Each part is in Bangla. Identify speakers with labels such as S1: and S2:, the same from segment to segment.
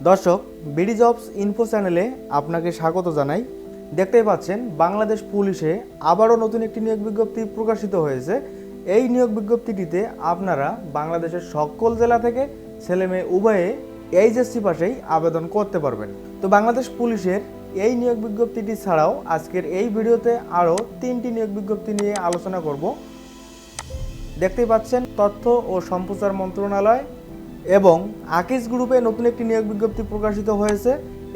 S1: দর্শক, বিডি জবস ইনফো চ্যানেলে আপনাকে স্বাগত জানাই। দেখতেই পাচ্ছেন বাংলাদেশ পুলিশে আবারও নতুন একটি নিয়োগ বিজ্ঞপ্তি প্রকাশিত হয়েছে। এই নিয়োগ বিজ্ঞপ্তিটিতে আপনারা বাংলাদেশের সকল জেলা থেকে ছেলে মেয়ে উভয়ে এইচএসসি পাশেই আবেদন করতে পারবেন। তো বাংলাদেশ পুলিশের এই নিয়োগ বিজ্ঞপ্তিটি ছাড়াও আজকের এই ভিডিওতে আরও 3টি নিয়োগ বিজ্ঞপ্তি নিয়ে আলোচনা করব। দেখতেই পাচ্ছেন তথ্য ও সম্প্রচার মন্ত্রণালয় এবং আকিজ গ্রুপে নতুন একটি নিয়োগ বিজ্ঞপ্তি প্রকাশিত হয়েছে।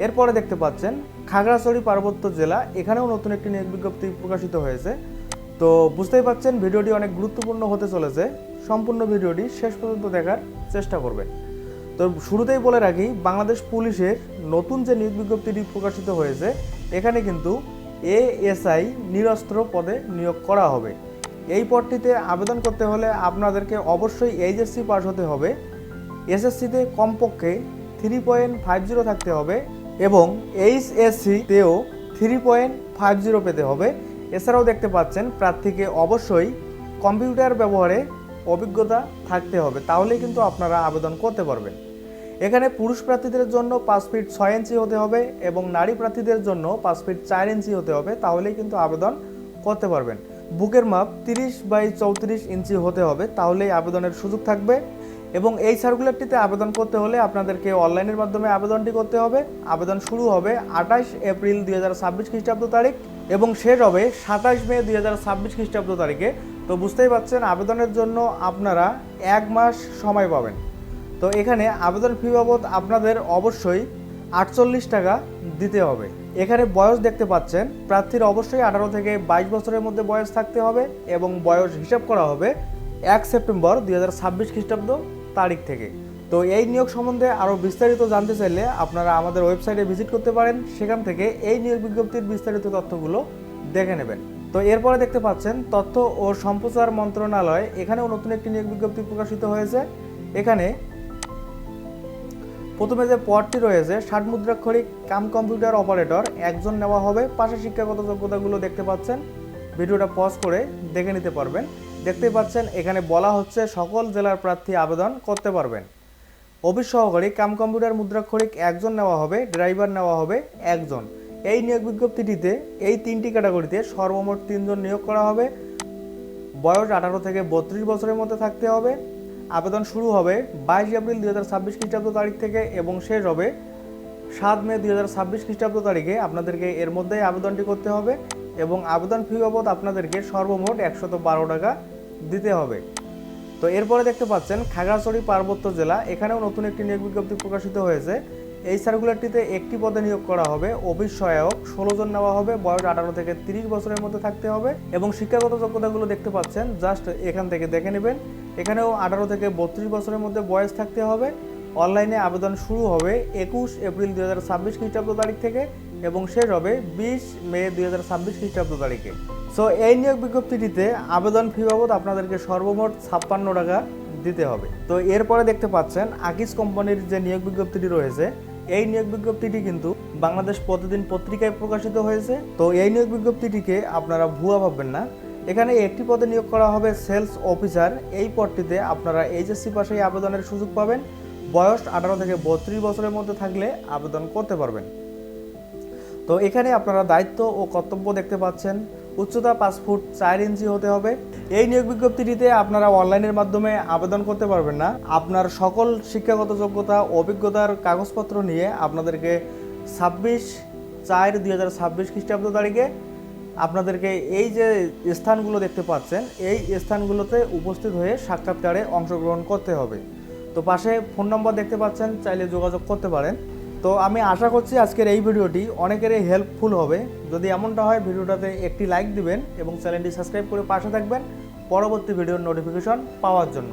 S1: এরপরে দেখতে পাচ্ছেন খাগড়াছড়ি পার্বত্য জেলা, এখানেও নতুন একটি নিয়োগ বিজ্ঞপ্তি প্রকাশিত হয়েছে। তো বুঝতেই পাচ্ছেন ভিডিওটি অনেক গুরুত্বপূর্ণ হতে চলেছে। সম্পূর্ণ ভিডিওটি শেষ পর্যন্ত দেখার চেষ্টা করবেন। তো শুরুতেই বলে রাখি, বাংলাদেশ পুলিশের নতুন যে নিয়োগ বিজ্ঞপ্তিটি প্রকাশিত হয়েছে এখানে কিন্তু এএসআই নিরস্ত্র পদে নিয়োগ করা হবে। এই পদটিতে আবেদন করতে হলে আপনাদেরকে অবশ্যই এইচএসসি পাস হতে হবে, এসএসসিতে কমপক্ষে 3.50 থাকতে হবে এবং এইচএসসিতেও 3.50 পেতে হবে। এছাড়াও দেখতে পাচ্ছেন প্রার্থীকে অবশ্যই কম্পিউটার ব্যবহারে অভিজ্ঞতা থাকতে হবে, তাহলেই কিন্তু আপনারা আবেদন করতে পারবেন। এখানে পুরুষ প্রার্থীদের জন্য 5 ফিট 6 ইঞ্চি হতে হবে এবং নারী প্রার্থীদের জন্য 5 ফিট 4 ইঞ্চি হতে হবে, তাহলেই কিন্তু আবেদন করতে পারবেন। বুকের মাপ 30/34 ইঞ্চি হতে হবে, তাহলেই আবেদনের সুযোগ থাকবে। এবং এই সার্কুলারটিতে আবেদন করতে হলে আপনাদেরকে অনলাইনের মাধ্যমে আবেদনটি করতে হবে। আবেদন শুরু হবে 28 এপ্রিল 2026 খ্রিস্টাব্দ তারিখ এবং শেষ হবে 27 মে 2026 খ্রিস্টাব্দ তারিখে। তো বুঝতেই পারছেন আবেদনের জন্য আপনারা 1 মাস সময় পাবেন। তো এখানে আবেদন ফি বাবদ আপনাদের অবশ্যই 48 টাকা দিতে হবে। এখানে বয়স দেখতে পাচ্ছেন প্রার্থীর অবশ্যই 18 থেকে 22 বছরের মধ্যে বয়স থাকতে হবে এবং বয়স হিসাব করা হবে 1 সেপ্টেম্বর 2026 খ্রিস্টাব্দ তারিখ থেকে। তো এই নিয়োগ সম্বন্ধে আরও বিস্তারিত জানতে চাইলে আপনারা আমাদের ওয়েবসাইটে ভিজিট করতে পারেন, সেখান থেকে এই নিয়োগ বিজ্ঞপ্তির বিস্তারিত তথ্যগুলো দেখে নেবেন। তো এরপরে দেখতে পাচ্ছেন তথ্য ও সম্প্রচার মন্ত্রণালয়, এখানেও নতুন একটি নিয়োগ বিজ্ঞপ্তি প্রকাশিত হয়েছে। এখানে প্রথমে যে পদটি রয়েছে 60 মুদ্রাক্ষরিক কাম কম্পিউটার অপারেটর, একজন নেওয়া হবে। পাশে শিক্ষাগত যোগ্যতাগুলো দেখতে পাচ্ছেন, ভিডিওটা পজ করে দেখে নিতে পারবেন। দেখতে পাচ্ছেন এখানে বলা হচ্ছে সকল জেলার প্রার্থী আবেদন করতে পারবেন। অফিস সহকারী কাম কম্পিউটার মুদ্রাক্ষরিক একজন নেওয়া হবে, ড্রাইভার নেওয়া হবে একজন। এই নিয়োগ বিজ্ঞপ্তিটিতে এই 3টি ক্যাটাগরিতে সর্বমোট 3 জন নিয়োগ করা হবে। বয়স 18 থেকে 32 বছরের মধ্যে থাকতে হবে। আবেদন শুরু হবে 22 এপ্রিল 2026 খ্রিস্টাব্দ তারিখ থেকে এবং শেষ হবে 7 মে 2026 খ্রিস্টাব্দ তারিখে। আপনাদেরকে এর মধ্যেই আবেদনটি করতে হবে এবং আবেদন ফি বাবদ আপনাদেরকে সর্বমোট 112 টাকা দিতে হবে। তো এরপরে দেখতে পাচ্ছেন খাগড়াছড়ি পার্বত্য জেলা, এখানেও নতুন একটি নিয়োগ বিজ্ঞপ্তি প্রকাশিত হয়েছে। এই সার্কুলারটিতে একটি পদে নিয়োগ করা হবে। অফিস সহায়ক 16 জন নেওয়া হবে। বয়স 18 থেকে 30 বছরের মধ্যে থাকতে হবে এবং শিক্ষাগত যোগ্যতাগুলো দেখতে পাচ্ছেন, জাস্ট এখান থেকে দেখে নেবেন। এখানেও 18 থেকে 32 বছরের মধ্যে বয়স থাকতে হবে। অনলাইনে আবেদন শুরু হবে 21 এপ্রিল 2026 খ্রিস্টাব্দ তারিখ থেকে এবং শেষ হবে 20 মে 2026 খ্রিস্টাব্দ তারিখে। সো এই নিয়োগ বিজ্ঞপ্তিটিতে আবেদন ফি বাবদ আপনাদেরকে সর্বমোট 56 টাকা দিতে হবে। তো এরপরে দেখতে পাচ্ছেন আকিজ কোম্পানির যে নিয়োগ বিজ্ঞপ্তিটি রয়েছে, এই নিয়োগ বিজ্ঞপ্তিটি কিন্তু বাংলাদেশ প্রতিদিন পত্রিকায় প্রকাশিত হয়েছে। তো এই নিয়োগ বিজ্ঞপ্তিটিকে আপনারা ভুয়া ভাববেন না। এখানে একটি পদে নিয়োগ করা হবে সেলস অফিসার। এই পদটিতে আপনারা এইচএসসি পাশেই আবেদনের সুযোগ পাবেন। বয়স 18 থেকে 32 বছরের মধ্যে থাকলে আবেদন করতে পারবেন। তো এখানে আপনারা দায়িত্ব ও কর্তব্য দেখতে পাচ্ছেন। উচ্চতা 5 ফুট 4 ইঞ্চি হতে হবে। এই নিয়োগ বিজ্ঞপ্তিটিতে আপনারা অনলাইনের মাধ্যমে আবেদন করতে পারবেন না। আপনার সকল শিক্ষাগত যোগ্যতা অভিজ্ঞতার কাগজপত্র নিয়ে আপনাদেরকে 26/4/2026 খ্রিস্টাব্দ তারিখে আপনাদেরকে এই যে স্থানগুলো দেখতে পাচ্ছেন এই স্থানগুলোতে উপস্থিত হয়ে সাক্ষাৎকারে অংশগ্রহণ করতে হবে। তো পাশে ফোন নম্বর দেখতে পাচ্ছেন, চাইলে যোগাযোগ করতে পারেন। তো আমি আশা করছি আজকের এই ভিডিওটি অনেকেরই হেল্পফুল হবে। যদি এমনটা হয় ভিডিওটাতে একটি লাইক দিবেন এবং চ্যানেলটি সাবস্ক্রাইব করে পাশে থাকবেন পরবর্তী ভিডিওর নোটিফিকেশন পাওয়ার জন্য।